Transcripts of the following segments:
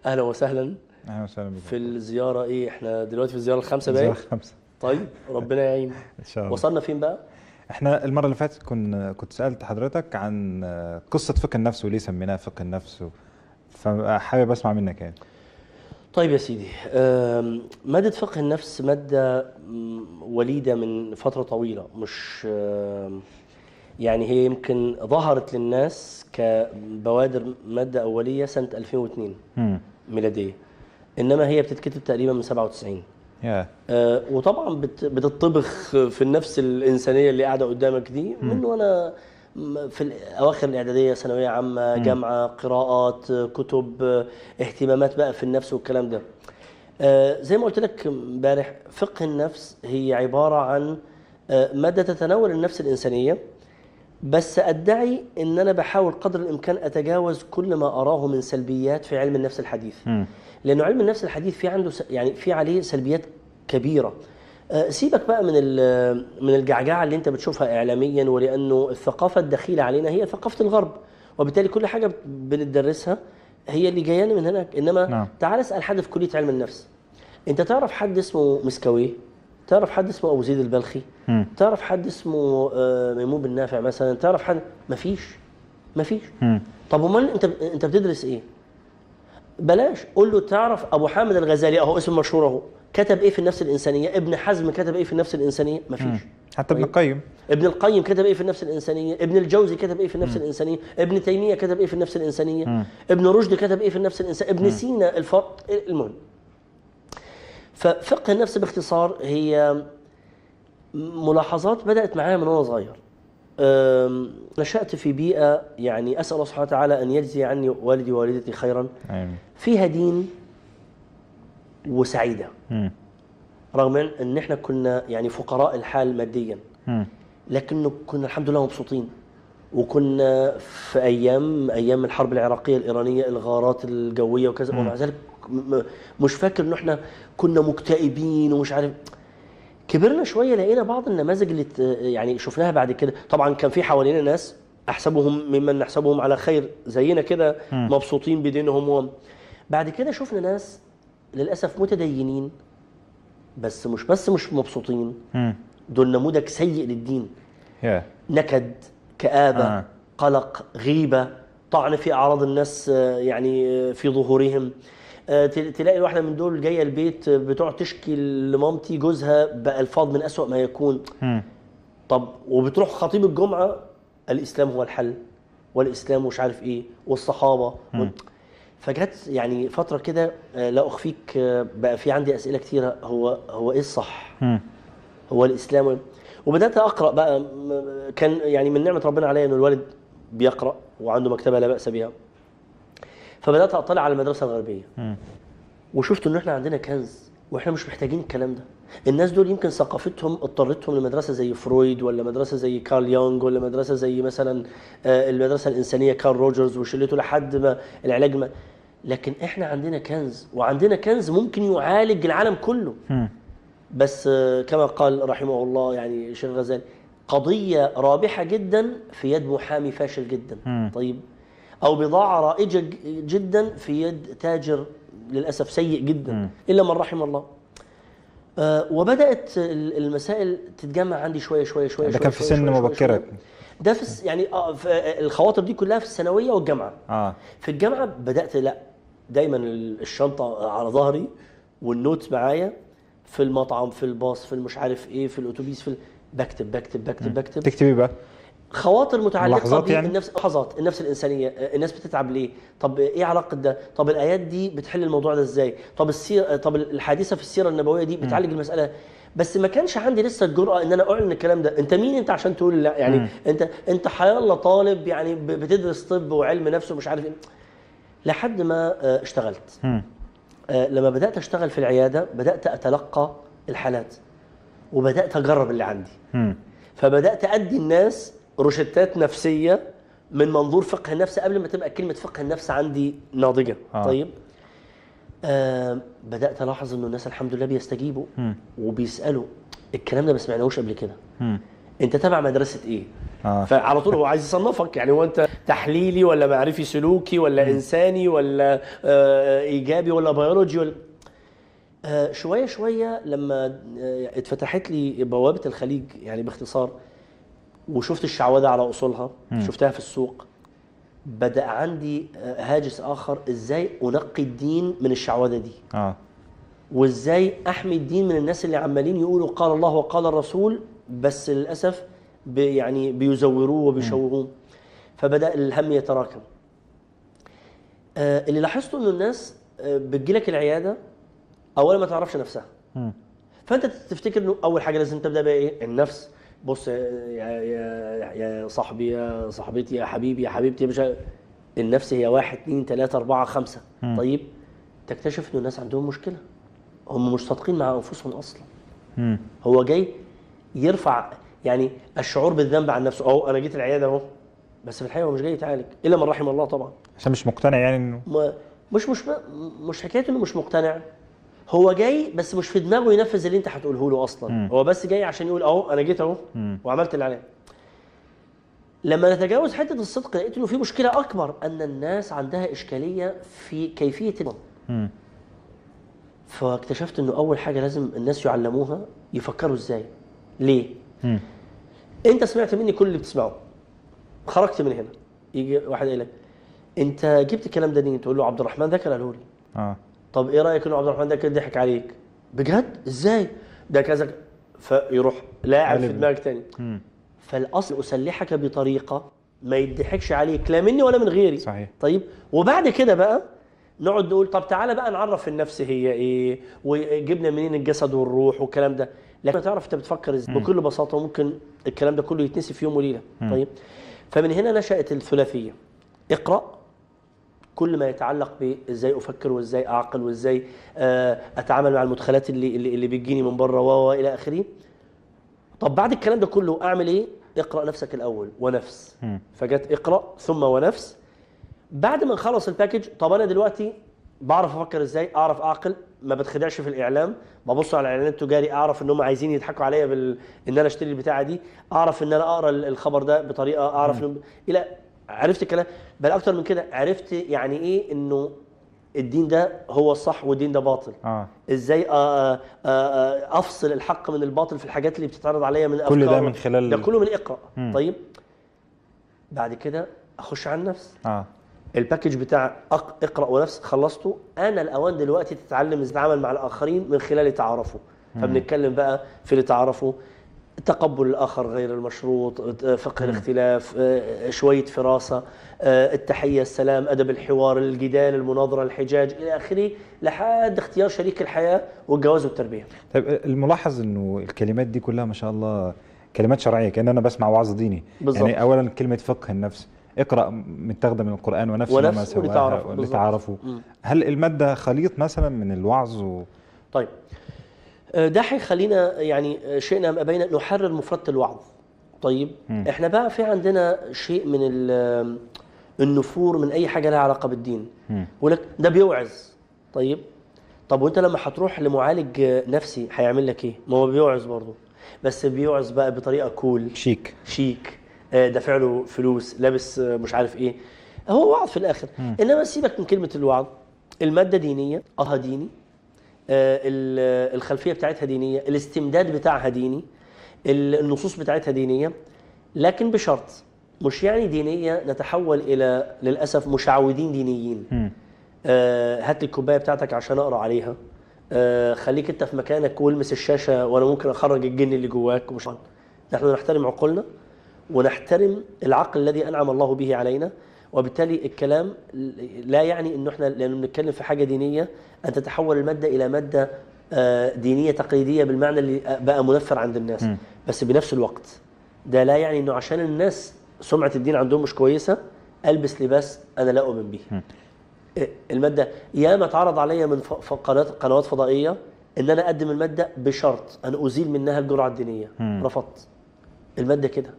اهلا وسهلا. اهلا وسهلا بك. في الزياره ايه؟ احنا دلوقتي في الزياره الخامسه زي باين. الخمسة طيب ربنا يعين. ان شاء الله. وصلنا فين بقى؟ احنا المرة اللي فاتت كنت سألت حضرتك عن قصة فقه النفس وليه سميناها فقه النفس فحابب اسمع منك يعني. طيب يا سيدي، مادة فقه النفس مادة وليدة من فترة طويلة، مش يعني هي يمكن ظهرت للناس كبوادر مادة أولية سنة 2002 ميلادية، إنما هي بتتكتب تقريبا من 97. يا وطبعا بتطبخ في النفس الإنسانية اللي قاعدة قدامك دي من وأنا في أواخر الإعدادية، ثانوية عامة، جامعة، قراءات، كتب، اهتمامات بقى في النفس والكلام ده. زي ما قلت لك امبارح، فقه النفس هي عبارة عن مادة تتناول النفس الإنسانية، بس أدعي إن أنا بحاول قدر الإمكان أتجاوز كل ما أراه من سلبيات في علم النفس الحديث. لأنه علم النفس الحديث في عنده يعني في عليه سلبيات كبيرة. سيبك بقى من الجعجعة اللي أنت بتشوفها إعلاميا، ولأنه الثقافة الدخيلة علينا هي ثقافة الغرب، وبالتالي كل حاجة بندرسها هي اللي جايانا من هناك. إنما نعم. تعال اسأل حد في كلية علم النفس، أنت تعرف حد اسمه مسكويه؟ تعرف حد اسمه أبو زيد البلخي؟ تعرف حد اسمه ميمون بن نافع مثلا؟ تعرف حد؟ مفيش. طب امال انت بتدرس ايه؟ بلاش قول له تعرف ابو حامد الغزالي، اهو اسم مشهور اهو، كتب ايه في النفس الانسانيه؟ ابن حزم كتب ايه في النفس الانسانيه؟ مفيش. حتى ابن القيم. ابن القيم كتب ايه في النفس الانسانيه؟ ابن الجوزي كتب ايه في النفس الانسانيه؟ ابن تيميه كتب ايه في النفس الانسانيه؟ ابن رشد كتب ايه في النفس الانسانيه؟ ابن سينا المهم. ففقه النفس باختصار هي ملاحظات بدأت معايا من وانا صغير. نشأت في بيئة يعني أسأل الله سبحانه وتعالى أن يجزي عني والدي ووالدتي خيرا. آمين. فيها دين وسعيدة، رغم أن احنا كنا يعني فقراء الحال ماديا، لكن كنا الحمد لله مبسوطين. وكنا في أيام الحرب العراقية الإيرانية، الغارات الجوية وكذا، ومع ذلك مش فاكر أن احنا كنا مكتئبين ومش عارف. كبرنا شويه لقينا بعض النماذج اللي يعني شفناها بعد كده. طبعا كان في حوالينا ناس احسبهم ممن نحسبهم على خير زينا كده، مبسوطين بدينهم. بعد كده شفنا ناس للاسف متدينين، بس مش مبسوطين. دول نموذج سيء للدين. نكد، كآبة، قلق، غيبة، طعن في اعراض الناس يعني في ظهورهم. تلاقي الواحدة من دول جاية البيت بتقعد تشكي لمامتي جوزها بألفاظ من أسوأ ما يكون. طب وبتروح خطيب الجمعة الإسلام هو الحل، والإسلام مش عارف إيه، والصحابة فجت يعني فترة كده لا أخفيك بقى في عندي أسئلة كثيرة. هو إيه الصح؟ هو الإسلام. وبدأت أقرأ بقى. كان يعني من نعمة ربنا عليا إنه الوالد بيقرأ وعنده مكتبة لا بأس بها، فبدات اطلع على المدرسه الغربيه وشفت ان احنا عندنا كنز واحنا مش محتاجين الكلام ده. الناس دول يمكن ثقافتهم اضطرتهم لمدرسه زي فرويد، ولا مدرسه زي كارل يونغ، ولا مدرسه زي مثلا المدرسه الانسانيه كارل روجرز وشلته لحد ما العلاج ما. لكن احنا عندنا كنز، وعندنا كنز ممكن يعالج العالم كله. بس كما قال رحمه الله يعني الشيخ الغزالي، قضيه رابحه جدا في يد محامي فاشل جدا. طيب، أو بضاعة رائجة جدا في يد تاجر للأسف سيء جدا، إلا من رحم الله. وبدأت المسائل تتجمع عندي شوية. ده كان في سن مبكرة. ده في يعني في الخواطر دي كلها في الثانوية والجامعة. في الجامعة بدأت لا دايما الشنطة على ظهري والنوت معايا، في المطعم، في الباص، في المش عارف ايه، في الأتوبيس، بكتب. تكتبي بقى خواطر متعلقه يعني؟ لحظات النفس الانسانيه. الناس بتتعب ليه؟ طب ايه علاقه ده؟ طب الايات دي بتحل الموضوع ده ازاي؟ طب طب الحادثه في السيره النبويه دي بتعالج المساله. بس ما كانش عندي لسه الجرأه ان انا اعلن الكلام ده. انت مين انت عشان تقول لا؟ يعني انت حيالله طالب يعني بتدرس طب وعلم نفس ومش عارف ايه. لحد ما اشتغلت. لما بدات اشتغل في العياده بدات اتلقى الحالات وبدات اجرب اللي عندي. فبدات ادي الناس روشتات نفسيه من منظور فقه النفس قبل ما تبقى كلمه فقه النفس عندي ناضجه. طيب، بدات الاحظ انه الناس الحمد لله بيستجيبوا وبيسالوا. الكلام ده ما سمعناهوش قبل كده. انت تبع مدرسه ايه؟ فعلى طول هو عايز يصنفك، يعني هو انت تحليلي ولا معرفي سلوكي ولا انساني ولا ايجابي ولا بيولوجي ولا شويه شويه. لما اتفتحت لي بوابه الخليج يعني باختصار، وشفت الشعوذه على اصولها، شفتها في السوق، بدأ عندي هاجس آخر، إزاي أنقي الدين من الشعوذة دي. وإزاي أحمي الدين من الناس اللي عمالين يقولوا قال الله وقال الرسول، بس للأسف يعني بيزوروه وبيشوهوه. فبدأ الهم يتراكم. اللي لاحظته إنه الناس بتجيلك العيادة أولا ما تعرفش نفسها. فأنت تفتكر إنه أول حاجة لازم تبدأ بها إيه؟ النفس. بص يا صاحبي، يا صاحبتي، يا حبيبي، يا حبيبتي، مش النفس هي 1 2 3 4 5. طيب تكتشف ان الناس عندهم مشكله، هم مش صادقين مع انفسهم اصلا. هو جاي يرفع يعني الشعور بالذنب عن نفسه. اهو انا جيت العياده اهو، بس في الحقيقه هو مش جاي يتعالج الا من رحم الله طبعا، عشان مش مقتنع يعني انه مش حكايه انه مش مقتنع. هو جاي بس مش في دماغه ينفذ اللي انت هتقوله له اصلا. هو بس جاي عشان يقول اهو انا جيت اهو وعملت اللي عليا. لما نتجاوز حته الصدق لقيت انه في مشكله اكبر، ان الناس عندها اشكاليه في كيفيه النظام. فاكتشفت انه اول حاجه لازم الناس يعلموها يفكروا ازاي. ليه؟ انت سمعت مني كل اللي بتسمعه، خرجت من هنا، يجي واحد يقول لك انت جبت الكلام ده منين؟ تقول له عبد الرحمن ده قاله لي. طب ايه رايك انه عبد الرحمن ده كده ضحك عليك؟ بجد؟ ازاي؟ ده كذا. فيروح لاعب في دماغك تاني. فالاصل اسلحك بطريقه ما يضحكش عليك لا مني ولا من غيري. صحيح. طيب وبعد كده بقى نقعد نقول طب تعالى بقى نعرف النفس هي ايه، وجبنا منين الجسد والروح والكلام ده. لكن تعرف انت بتفكر ازاي بكل بساطه، ممكن الكلام ده كله يتنسي في يوم وليله. طيب فمن هنا نشأت الثلاثيه. اقرأ كل ما يتعلق بازاي افكر وازاي اعقل وازاي اتعامل مع المدخلات اللي بتجيني من بره والى اخره. طب بعد الكلام ده كله اعمل ايه؟ اقرأ نفسك الاول ونفس. فجت اقرأ ثم ونفس. بعد ما نخلص الباكج، طب انا دلوقتي بعرف افكر ازاي، اعرف اعقل، ما بتخدعش في الاعلام، ببص على الاعلان التجاري اعرف ان هم عايزين يضحكوا عليا ان انا اشتري البتاعه دي، اعرف ان انا اقرا الخبر ده بطريقه، اعرف الى عرفت الكلام. بل اكتر من كده عرفت يعني ايه انه الدين ده هو الصح والدين ده باطل. ازاي افصل الحق من الباطل في الحاجات اللي بتتعرض عليا من افكار. كل ده من خلال ده كله من اقرأ. طيب بعد كده اخش على النفس. الباكج بتاع اقرأ ونفس خلصته. انا الاوان دلوقتي تتعلم ازاي تتعامل مع الاخرين من خلال تعارفه. فبنتكلم بقى في اللي تعارفه، تقبل الآخر غير المشروط، فقه الاختلاف، شوية فراسة، التحية، السلام، أدب الحوار، الجدال، المناظرة، الحجاج إلى آخره، لحد اختيار شريك الحياة والجواز والتربية. طيب الملاحظ إنه الكلمات دي كلها ما شاء الله كلمات شرعية، كأن أنا بسمع وعظ ديني. بالزبط. يعني أولا كلمة فقه النفس، اقرأ متاخده من القرآن ونفس ما سواها ولتعارفوا. هل المادة خليط مثلا من الوعظ طيب ده هيخلينا يعني شئنا ام ابينا نحرر مفردة الوعظ. طيب احنا بقى في عندنا شيء من النفور من اي حاجه لها علاقه بالدين. يقول لك ده بيوعظ. طب وانت لما هتروح لمعالج نفسي هيعمل لك ايه؟ ما هو بيوعظ برضه، بس بيوعظ بقى بطريقه كول شيك دافع له فلوس، لابس مش عارف ايه. هو وعظ في الاخر. انما سيبك من كلمه الوعظ. الماده دينيه، ديني، الخلفيه بتاعتها دينيه، الاستمداد بتاعها ديني، النصوص بتاعتها دينيه، لكن بشرط مش يعني دينيه نتحول الى للاسف مشعوذين دينيين. هات لي الكوبايه بتاعتك عشان اقرا عليها، خليك انت في مكانك والمس الشاشه وانا ممكن اخرج الجن اللي جواك. ومش نحن نحترم عقولنا ونحترم العقل الذي انعم الله به علينا. وبالتالي الكلام لا يعني انه احنا لانه بنتكلم في حاجه دينيه ان تتحول الماده الى ماده دينيه تقليديه بالمعنى اللي بقى منفر عند الناس. بس بنفس الوقت ده لا يعني انه عشان الناس سمعه الدين عندهم مش كويسه البس لباس انا لا اؤمن به. الماده ياما اتعرض عليا من قنوات فضائيه ان انا اقدم الماده بشرط ان ازيل منها الجرعه الدينيه. رفضت الماده كده.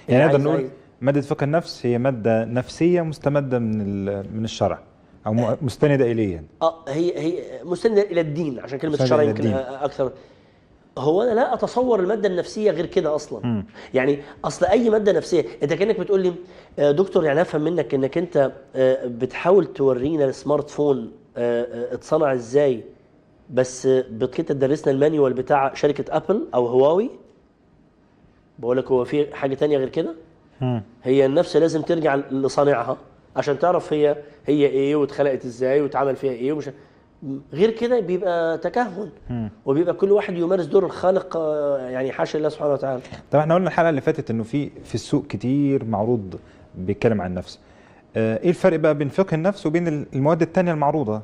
يعني نقدر نقول مادة فقه النفس هي مادة نفسية مستمدة من الشرع أو مستندة إليه. هي مستندة إلى الدين، عشان كلمة الشرع يمكن أكثر. هو انا لا اتصور الماده النفسيه غير كده اصلا. يعني اصل اي ماده نفسيه، انت كانك بتقول لي دكتور يعني افهم منك انك انت بتحاول تورينا السمارت فون اتصنع ازاي، بس كنت تدرسنا المانيوال بتاع شركه ابل او هواوي. بقول لك هو في حاجه تانية غير كده؟ هي النفس لازم ترجع لصانعها عشان تعرف هي ايه واتخلقت ازاي واتعمل فيها ايه ومش غير كده. بيبقى تكهن وبيبقى كل واحد يمارس دور الخالق، يعني حاشا الله سبحانه وتعالى. طب احنا قلنا الحلقه اللي فاتت انه في السوق كتير معروض بيتكلم عن النفس. ايه الفرق بقى بين فقه النفس وبين المواد التانية المعروضه؟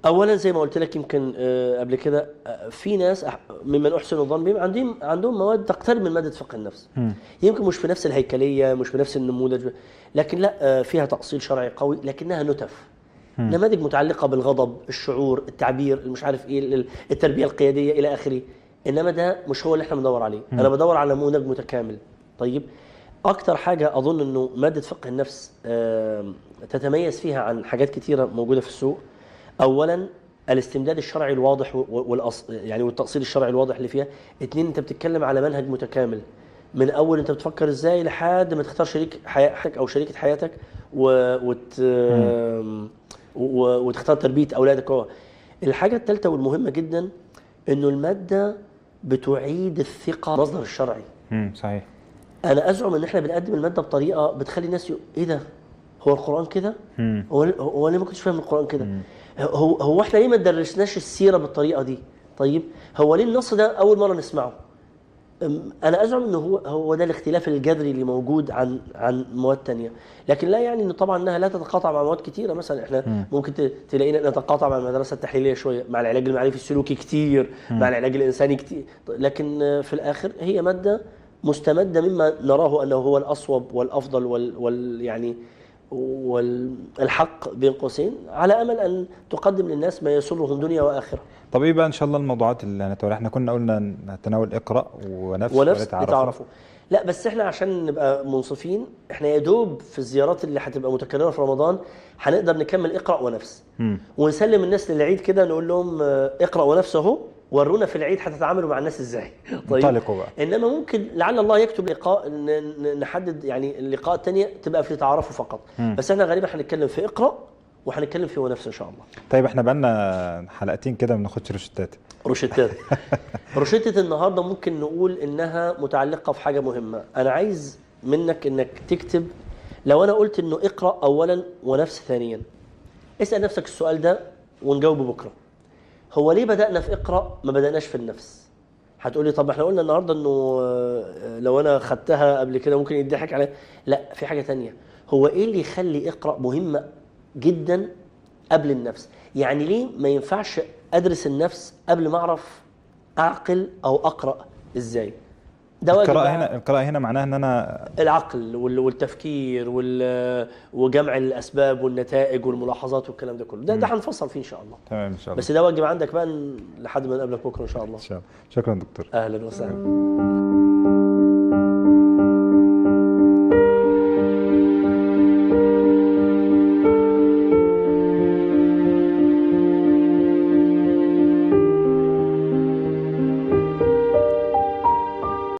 اولا زي ما قلت لك يمكن قبل كده، في ناس ممن احسن الظن بهم عندهم مواد تقترب من ماده فقه النفس. يمكن مش بنفس الهيكليه، مش بنفس النموذج، لكن لا فيها تاصيل شرعي قوي، لكنها نتف، نماذج متعلقه بالغضب، الشعور، التعبير، مش عارف ايه، التربيه القياديه الى اخره. انما ده مش هو اللي احنا بندور عليه. انا بدور على نموذج متكامل. طيب اكتر حاجه اظن انه ماده فقه النفس تتميز فيها عن حاجات كتيره موجوده في السوق، اولا الاستمداد الشرعي الواضح يعني والتأصيل الشرعي الواضح اللي فيها. اتنين، انت بتتكلم على منهج متكامل من اول انت بتفكر ازاي لحد ما تختار شريك حياتك او شريكة حياتك وتختار تربية اولادك. الحاجة الثالثة والمهمة جدا انه المادة بتعيد الثقة مصدر الشرعي. صحيح. انا ازعم ان احنا بنقدم المادة بطريقة بتخلي الناس ايه ده، هو القرآن كده؟ هو ليه ما كنتش فاهم القرآن كده؟ هو احنا ليه ما درسناش السيرة بالطريقة دي؟ طيب هو ليه النص ده أول مرة نسمعه؟ أنا أزعم إنه هو ده الاختلاف الجذري اللي موجود عن مواد تانية، لكن لا يعني إنه طبعا إنها لا تتقاطع مع مواد كتيرة. مثلا إحنا ممكن تلاقينا نتقاطع مع المدرسة التحليلية شوية، مع العلاج المعرفي السلوكي كتير، مع العلاج الإنساني كتير، لكن في الآخر هي مادة مستمدة مما نراه أنه هو الأصوب والأفضل يعني والحق بين قوسين، على امل ان تقدم للناس ما يسرهم دنيا واخره. طب ايه بقى ان شاء الله الموضوعات اللي هنتناولها؟ احنا كنا قلنا نتناول اقرا ونفس لتعرفوا. لا بس احنا عشان نبقى منصفين، احنا يا دوب في الزيارات اللي هتبقى متكرره في رمضان هنقدر نكمل اقرا ونفس، ونسلم الناس للعيد كده نقول لهم اقرا ونفس اهو، ورونا في العيد هتتعاملوا مع الناس ازاي. طيب انطلقوا بقى. انما ممكن لعل الله يكتب لقاء نحدد يعني اللقاء الثانيه تبقى في تعارفوا فقط. بس احنا غالبا هنتكلم في اقرا وهنتكلم في ونفس ان شاء الله. طيب احنا بقالنا حلقتين كده ما بناخدش روشتات. روشتة النهارده ممكن نقول انها متعلقه في حاجه مهمه. انا عايز منك انك تكتب، لو انا قلت انه اقرا اولا ونفس ثانيا، اسال نفسك السؤال ده ونجاوبه بكره. هو ليه بدأنا في اقرأ ما بدأناش في النفس؟ هتقولي طب احنا قلنا النهارده انه لو انا خدتها قبل كده ممكن يضحك عليا. لا، في حاجة تانية. هو ايه اللي يخلي اقرأ مهمة جدا قبل النفس؟ يعني ليه ما ينفعش ادرس النفس قبل ما اعرف اعقل او اقرأ ازاي؟ ده القراءة هنا معناها ان انا العقل والتفكير وجمع الاسباب والنتائج والملاحظات والكلام ده كله. ده هنفصل فيه ان شاء الله. تمام ان شاء الله. بس ده واجب عندك بقى لحد ما نقابلك بكره ان شاء الله. شكرا دكتور. اهلا وسهلا.